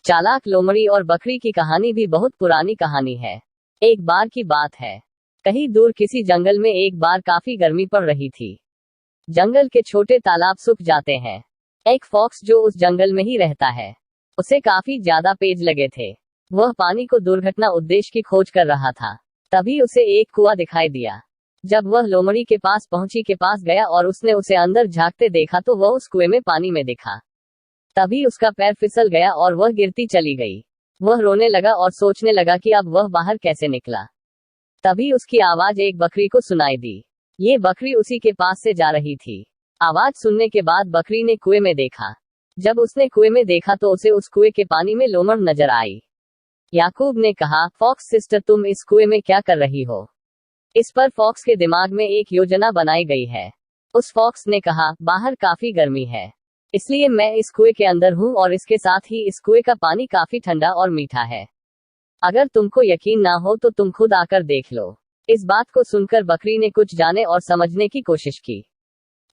चालाक लोमड़ी और बकरी की कहानी भी बहुत पुरानी कहानी है। एक बार की बात है, कहीं दूर किसी जंगल में एक बार काफी गर्मी पड़ रही थी। जंगल के छोटे तालाब सूख जाते हैं। एक फॉक्स जो उस जंगल में ही रहता है, उसे काफी ज्यादा पेज लगे थे। वह पानी को दुर्घटना उद्देश्य की खोज कर रहा था। तभी उसे एक कुआं दिखाई दिया। जब वह लोमड़ी के पास पहुंची के पास गया और उसने उसे अंदर झांकते देखा तो वह उस कुएं में पानी में दिखा। तभी उसका पैर फिसल गया और वह गिरती चली गई। वह रोने लगा और सोचने लगा कि अब वह बाहर कैसे निकला। तभी उसकी आवाज एक बकरी को सुनाई दी। ये बकरी उसी के पास से जा रही थी। आवाज सुनने के बाद बकरी ने कुएं में देखा। जब उसने कुएं में देखा तो उसे उस कुएं के पानी में लोमड़ नजर आई। याकूब ने कहा, फॉक्स सिस्टर, तुम इस कुएं में क्या कर रही हो? इस पर फॉक्स के दिमाग में एक योजना बनाई गई है। उस फॉक्स ने कहा, बाहर काफी गर्मी है, इसलिए मैं इस कुएं के अंदर हूँ और इसके साथ ही इस कुएं का पानी काफी ठंडा और मीठा है। अगर तुमको यकीन ना हो तो तुम खुद आकर देख लो। इस बात को सुनकर बकरी ने कुछ जाने और समझने की कोशिश की।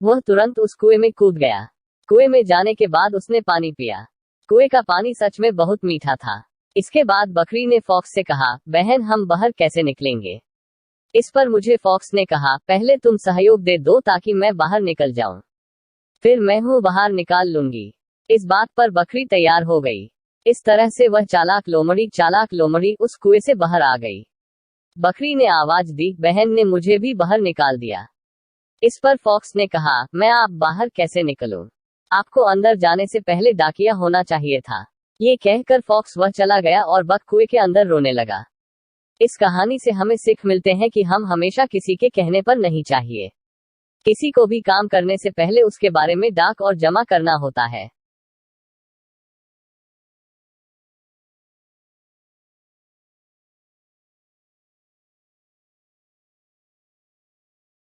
वह तुरंत उस कुएं में कूद गया। कुएं में जाने के बाद उसने पानी पिया। कुएं का पानी सच में बहुत मीठा था। इसके बाद बकरी ने फॉक्स से कहा, बहन, हम बाहर कैसे निकलेंगे? इस पर मुझे फॉक्स ने कहा, पहले तुम सहयोग दे दो ताकि मैं बाहर निकल जाऊं, फिर मैं हूं बाहर निकाल लूंगी। इस बात पर बकरी तैयार हो गई। इस तरह से वह चालाक लोमड़ी उस कुएं से बाहर आ गई। बकरी ने आवाज दी, बहन ने मुझे भी बाहर निकाल दिया। इस पर फॉक्स ने कहा, मैं आप बाहर कैसे निकलूं? आपको अंदर जाने से पहले डाकिया होना चाहिए था। ये कहकर फॉक्स वह चला गया और बक कुएं के अंदर रोने लगा। इस कहानी से हमें सीख मिलते हैं कि हम हमेशा किसी के कहने पर नहीं चाहिए। किसी को भी काम करने से पहले उसके बारे में डाक और जमा करना होता है।